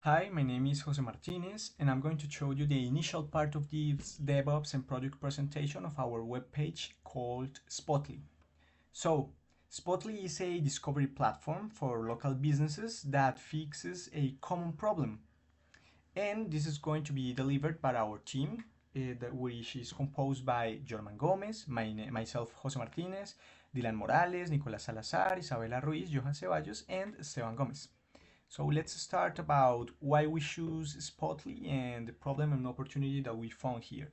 Hi, my name is Jose Martinez, and I'm going to show you the initial part of this DevOps and project presentation of our webpage called Spotly. So, Spotly is a discovery platform for local businesses that fixes a common problem. And this is going to be delivered by our team, which is composed by Jorman Gomez, myself, Jose Martinez, Dylan Morales, Nicolás Salazar, Isabela Ruiz, Johan Ceballos, and Esteban Gomez. So let's start about why we choose Spotly and the problem and opportunity that we found here.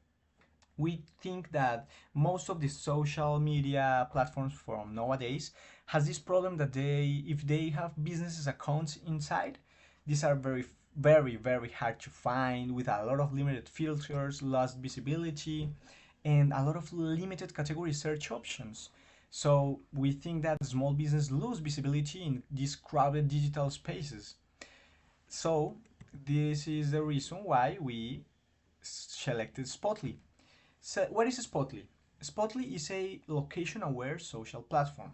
We think that most of the social media platforms from nowadays has this problem that if they have businesses accounts inside, these are very hard to find with a lot of limited filters, lost visibility, and a lot of limited category search options. So we think that small business lose visibility in these crowded digital spaces. So this is the reason why we selected Spotly. So what is Spotly? Spotly is a location-aware social platform.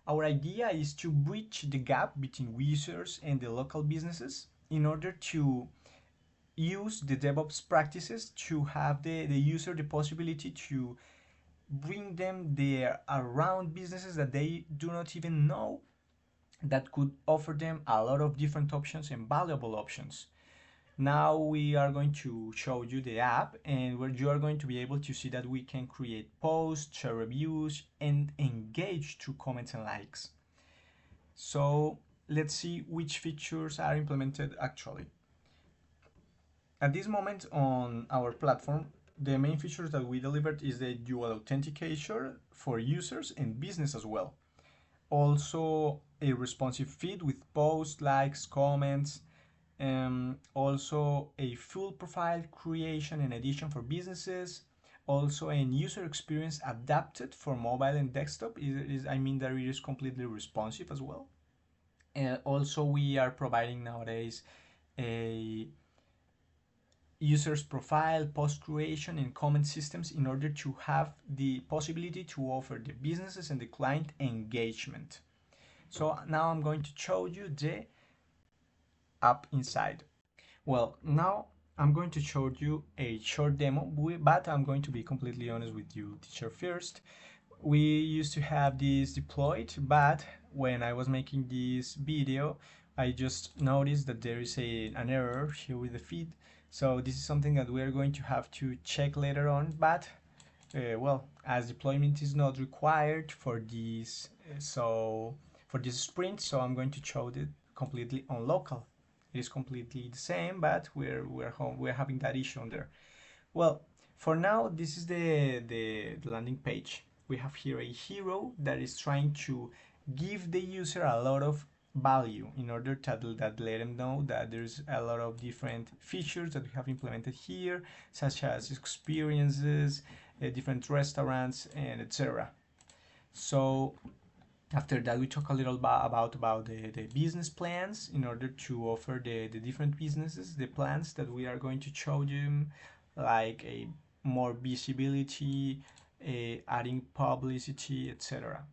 Our idea is to bridge the gap between users and the local businesses in order to use the DevOps practices to have the user the possibility to bring them there around businesses that they do not even know that could offer them a lot of different options and valuable options. Now we are going to show you the app, and where you are going to be able to see that we can create posts, share reviews, and engage through comments and likes. So let's see which features are implemented actually. At this moment on our platform, the main features that we delivered is the dual authentication for users and business as well. Also a responsive feed with posts, likes, comments, also a full profile creation and edition for businesses, also a user experience adapted for mobile and desktop. I mean that it is completely responsive as well. Also we are providing nowadays a user's profile, post creation, and comment systems in order to have the possibility to offer the businesses and the client engagement. So now I'm going to show you the app inside. Well, now I'm going to show you a short demo, but I'm going to be completely honest with you, teacher, first. We used to have this deployed, but when I was making this video, I just noticed that there is an error here with the feed. So this is something that we are going to have to check later on, but well, as deployment is not required for this, for this sprint, so I'm going to show it completely on local. It is completely the same, but we're having that issue on there. Well, for now, this is the landing page. We have here a hero that is trying to give the user a lot of value in order to let them know that there's a lot of different features that we have implemented here, such as experiences, different restaurants, and etc. So after that, we talk a little about the business plans in order to offer the different businesses the plans that we are going to show them, like a more visibility, adding publicity, etc.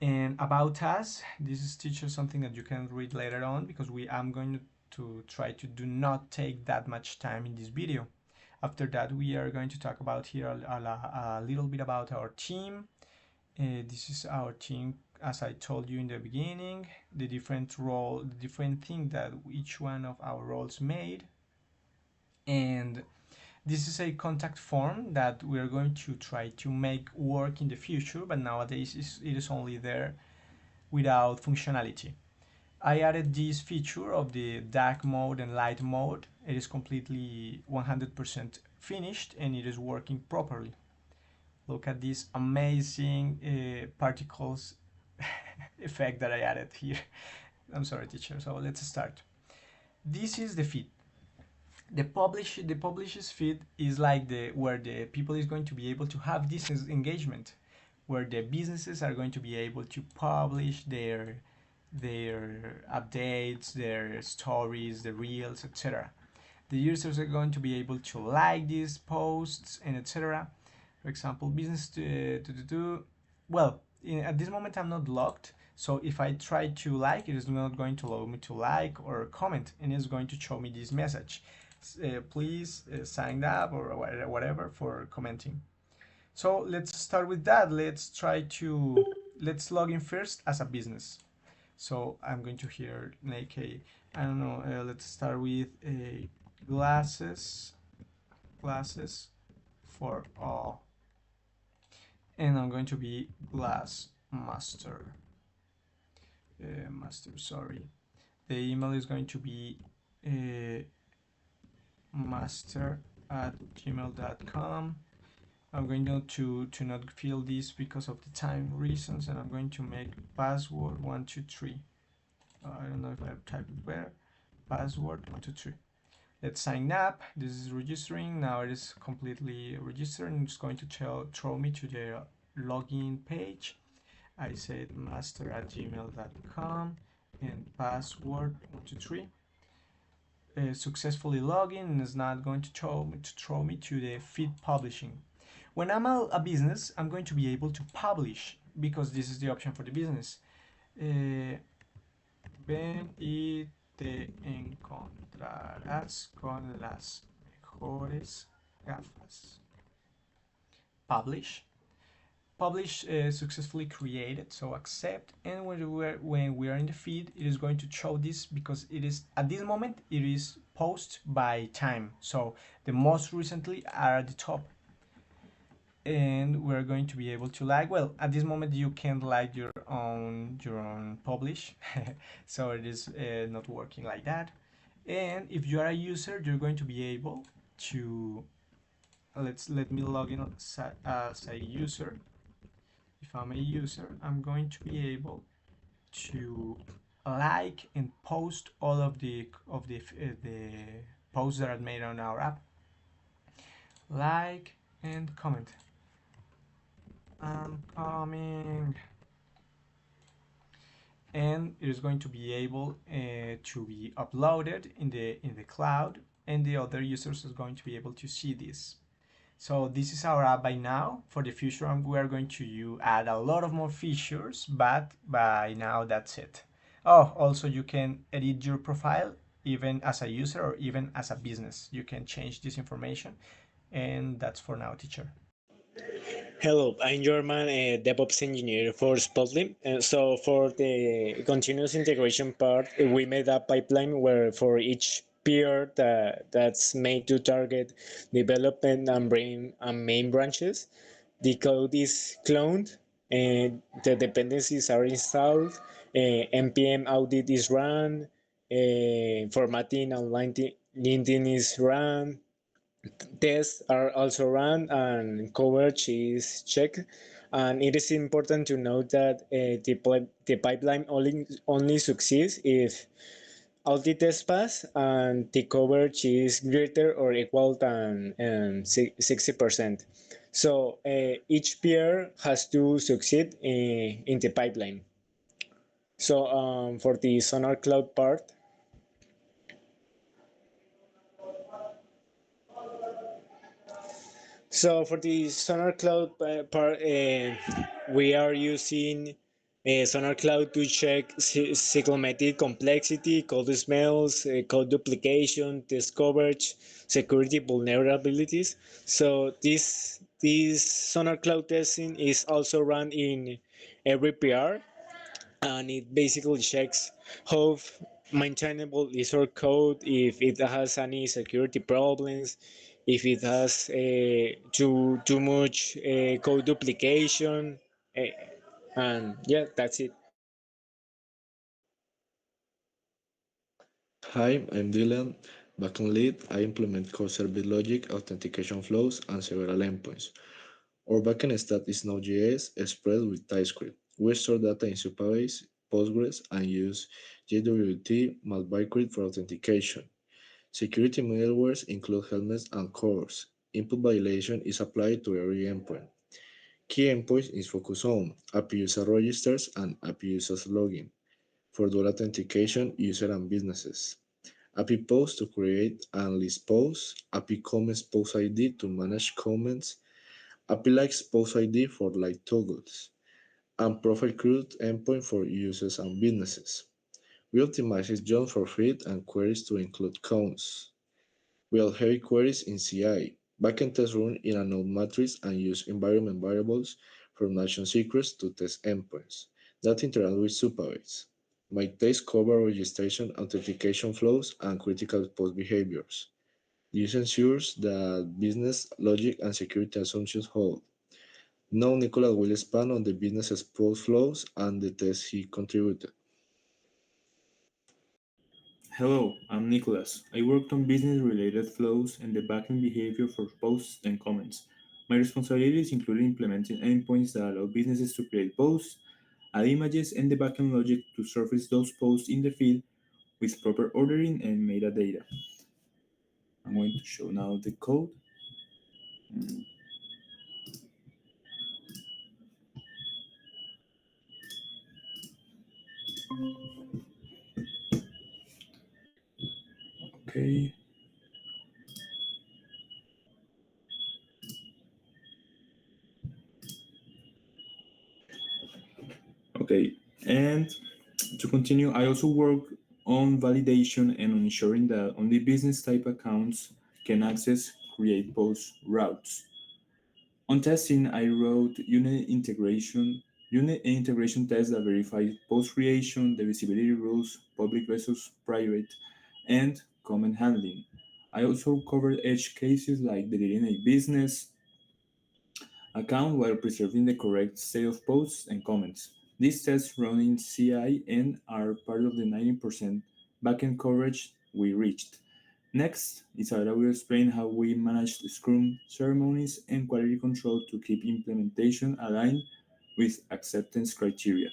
And about us, this is teacher something that you can read later on, because I'm going to try to do not take that much time in this video. After that, we are going to talk about here a little bit about our team. This is our team, as I told you in the beginning, the different thing that each one of our roles made. And this is a contact form that we are going to try to make work in the future, but nowadays it is only there without functionality. I added this feature of the dark mode and light mode. It is completely 100% finished and it is working properly. Look at this amazing particles effect that I added here. I'm sorry, teacher. So let's start. This is the feed. The publishes feed is like where the people is going to be able to have this engagement, where the businesses are going to be able to publish their updates, their stories, the reels, etc. The users are going to be able to like these posts and etc. For example, business well, at this moment I'm not logged, So if I try to like, it is not going to allow me to like or comment, and it's going to show me this message. Please sign up or whatever for commenting. So let's start with that. Let's log in first as a business. So I'm going to here make a, I don't know, let's start with a glasses for all, and I'm going to be glass master. Sorry. The email is going to be master@gmail.com. I'm going to not fill this because of the time reasons, and I'm going to make password 123. I don't know if I've typed it where. Password 123. Let's sign up. This is registering. Now it is completely registered, and it's going to throw me to the login page. I said master@gmail.com and password 123. Successfully login, and it's not going to throw me to the feed publishing. When I'm a business, I'm going to be able to publish because this is the option for the business. Ven y te encontrarás con las mejores gafas. Publish. Publish successfully created, so accept. And when we are in the feed, it is going to show this because it is at this moment it is post by time. So the most recently are at the top. And we're going to be able to like, well, at this moment you can't like your own publish so it is not working like that. And if you are a user, you're going to be able to let me log in as a user. If I'm a user, I'm going to be able to like and post all of the posts that are made on our app. Like and comment. I'm coming. And it is going to be able to be uploaded in the cloud, and the other users are going to be able to see this. So this is our app by now. For the future, we are going to add a lot of more features, but by now that's it. Oh, also you can edit your profile even as a user or even as a business. You can change this information, and that's for now, teacher. Hello, I'm Jorman, a DevOps engineer for Spotly. So for the continuous integration part, we made a pipeline where for each peer that's made to target development and main branches, the code is cloned and the dependencies are installed, npm audit is run, formatting and linting is run, tests are also run and coverage is checked. And it is important to note that the pipeline only succeeds if all the tests pass and the coverage is greater or equal than 60%. So each peer has to succeed in the pipeline. So for the Sonar Cloud part, so for the Sonar Cloud part, we are using Sonar Cloud to check cyclomatic complexity, code smells, code duplication, test coverage, security vulnerabilities. So this Sonar Cloud testing is also run in every PR, and it basically checks how maintainable is our code, if it has any security problems, if it has too much code duplication, uh, and yeah, that's it. Hi, I'm Dylan. Backend lead, I implement core service logic, authentication flows, and several endpoints. Our backend stack is Node.js expressed with TypeScript. We store data in Supabase, Postgres, and use JWT Malbycrit for authentication. Security middlewares include helmets and cores. Input violation is applied to every endpoint. Key endpoints is focused on API user registers and API users login. For dual authentication, user and businesses. API post to create and list posts, API comments post ID to manage comments, API likes post ID for like toggles, and profile create endpoint for users and businesses. We optimize jobs for feed and queries to include counts. We have heavy queries in CI. Backend tests run in a node matrix and use environment variables from nation secrets to test endpoints that interact with subpackets. My tests cover registration, authentication flows, and critical post behaviors. This ensures that business logic and security assumptions hold. Now Nicolas will expand on the business's post flows and the tests he contributed. Hello, I'm Nicholas. I worked on business related flows and the backend behavior for posts and comments. My responsibilities included implementing endpoints that allow businesses to create posts, add images, and the backend logic to surface those posts in the feed with proper ordering and metadata. I'm going to show now the code. Mm, Okay. Okay. And to continue, I also work on validation and on ensuring that only business type accounts can access create post routes. On testing, I wrote unit and integration tests that verify post creation, the visibility rules, public versus private, and comment handling. I also covered edge cases like deleting a business account while preserving the correct state of posts and comments. These tests run in CI and are part of the 90% backend coverage we reached. Next, Isabella will explain how we managed Scrum ceremonies and quality control to keep implementation aligned with acceptance criteria.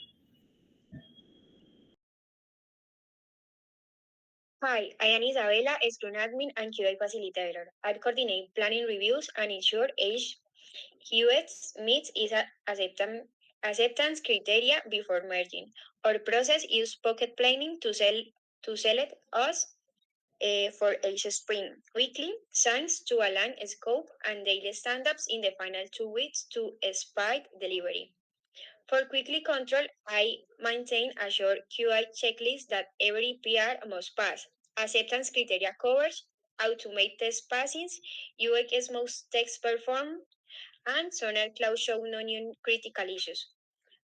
Hi, I am Isabela, Scrum Admin and QA Facilitator. I coordinate planning reviews and ensure each UX meets its acceptance criteria before merging. Our process uses pocket planning to select us for each sprint, weekly signs to align scope and daily stand-ups in the final 2 weeks to spike delivery. For quickly control, I maintain a short QI checklist that every PR must pass. Acceptance criteria covers automate test passings, UX most text perform, and Sonar Cloud show non-critical issues.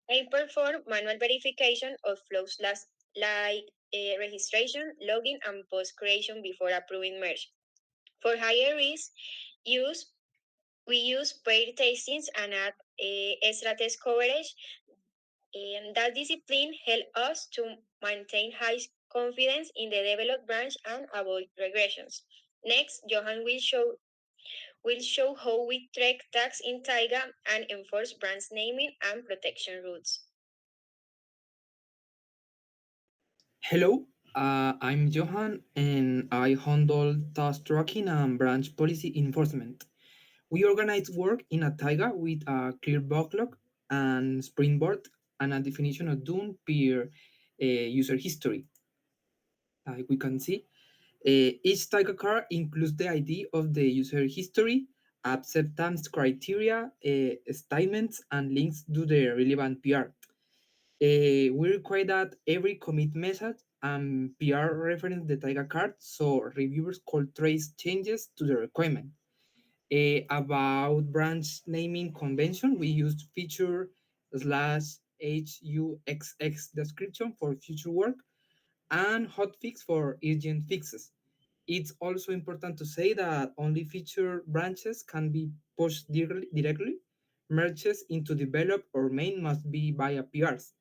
I perform manual verification of flows like registration, login, and post creation before approving merge. For higher risk use, we use pair testings and add extra test coverage. That discipline helps us to maintain high confidence in the developed branch and avoid regressions. Next, Johan will show how we track tags in Taiga and enforce brand naming and protection rules. Hello, I'm Johan and I handle task tracking and branch policy enforcement. We organize work in a taiga with a clear backlog and springboard and a definition of done per user history. Like we can see, each taiga card includes the ID of the user history, acceptance criteria, statements, and links to the relevant PR. We require that every commit message and PR reference the Taiga card so reviewers could trace changes to the requirement. About branch naming convention, we used feature slash HUXX description for future work and hotfix for urgent fixes. It's also important to say that only feature branches can be pushed directly. Merges into develop or main must be via PRs.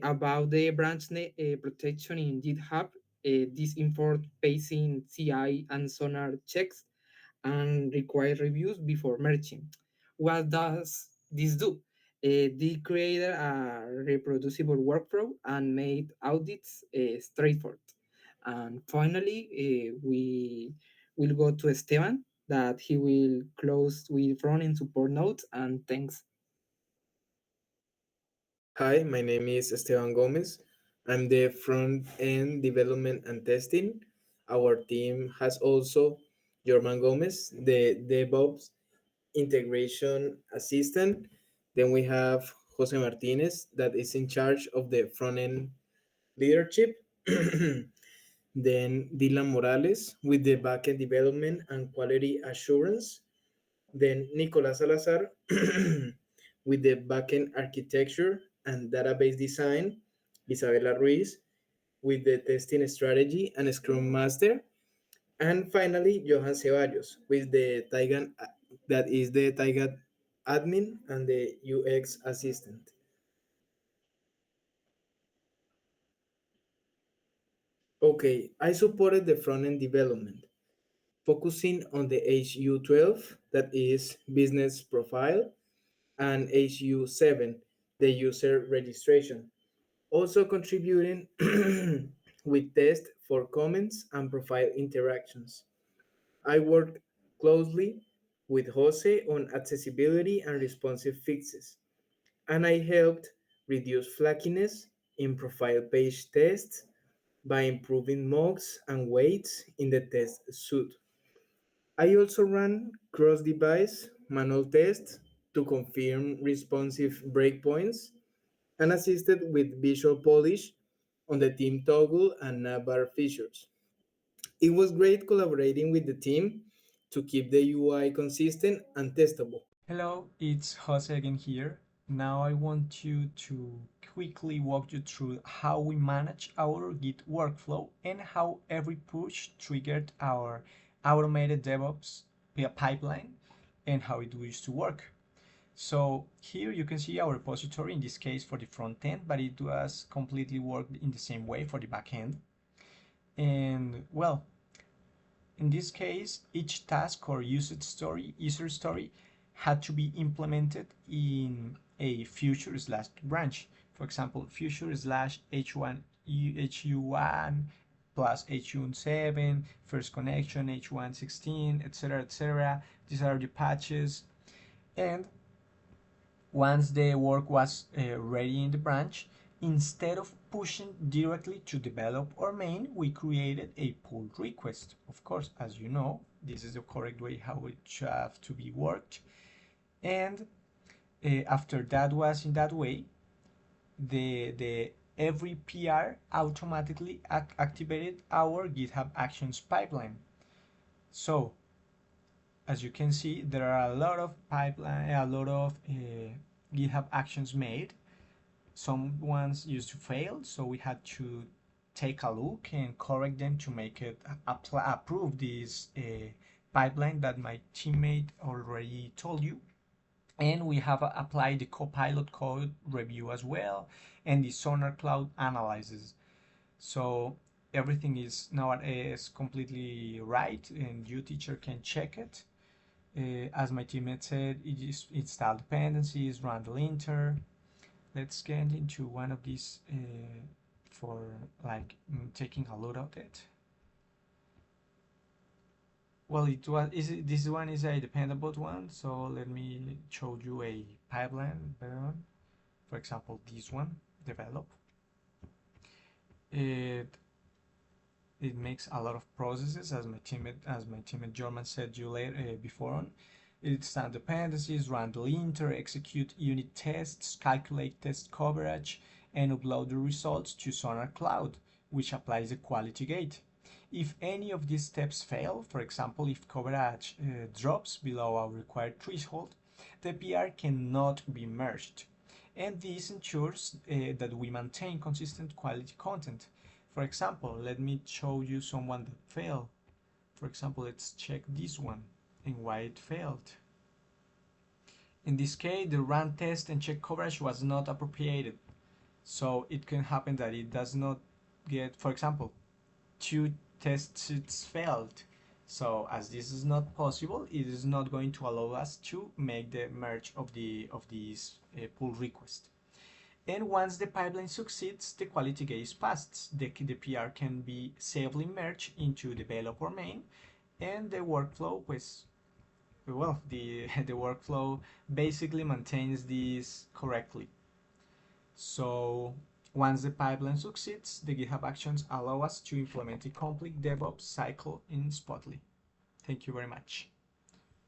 About the protection in GitHub, this enforced pacing CI and Sonar checks and require reviews before merging. What does this do? They created a reproducible workflow and made audits straightforward. And finally, we will go to Esteban that he will close with front-end support notes and thanks. Hi, my name is Esteban Gomez. I'm the front end development and testing. Our team has also Jorman Gomez, the DevOps integration assistant. Then we have Jose Martinez, that is in charge of the front end leadership. Then Dylan Morales with the backend development and quality assurance. Then Nicolas Salazar with the backend architecture and database design. Isabela Ruiz with the testing strategy and Scrum Master. And finally, Johan Ceballos with the Taiga, that is the Taiga admin and the UX assistant. Okay, I supported the front end development, focusing on the HU12, that is business profile, and HU7, the user registration. Also contributing with tests for comments and profile interactions. I worked closely with Jose on accessibility and responsive fixes, and I helped reduce flackiness in profile page tests by improving mocks and weights in the test suite. I also ran cross-device manual tests to confirm responsive breakpoints and assisted with visual polish on the team toggle and navbar features. It was great collaborating with the team to keep the UI consistent and testable. Hello, it's Jose again here. Now I want you to quickly walk you through how we manage our Git workflow and how every push triggered our automated DevOps pipeline and how it used to work. So here you can see our repository, in this case for the front end, but it was completely worked in the same way for the back end. And well, in this case, each task or user story had to be implemented in a future slash branch. For example, future slash h1 hu1 plus h7 first connection h116, etc., etc. These are the patches. And once the work was ready in the branch, instead of pushing directly to develop or main, we created a pull request. Of course, as you know, this is the correct way how it should have to be worked. And after that was in that way, the every PR automatically activated our GitHub Actions pipeline. So as you can see, there are a lot of GitHub actions made. Some ones used to fail, so we had to take a look and correct them to make it approve this pipeline that my teammate already told you. And we have applied the Copilot code review as well, and the Sonar Cloud analysis. So everything is nowadays completely right, and you teacher can check it. As my teammate said, it is install dependencies, run the linter. Let's get into one of these for like taking a look at it. Well, this one is a dependable one, so let me show you a pipeline better one. For example, this one, develop. It makes a lot of processes, as my teammate German said you later before on. It stands dependencies, run the linter, execute unit tests, calculate test coverage, and upload the results to Sonar Cloud, which applies a quality gate. If any of these steps fail, for example, if coverage drops below our required threshold, the PR cannot be merged. And this ensures that we maintain consistent quality content. For example, let me show you someone that failed. For example, let's check this one and why it failed. In this case, the run test and check coverage was not appropriated. So it can happen that it does not get, for example, 2 test suits failed. So as this is not possible, it is not going to allow us to make the merge of these pull request. And once the pipeline succeeds, the quality gate is passed. The PR can be safely merged into developer main, and the workflow, the workflow basically maintains this correctly. So once the pipeline succeeds, the GitHub Actions allow us to implement a complete DevOps cycle in Spotly. Thank you very much.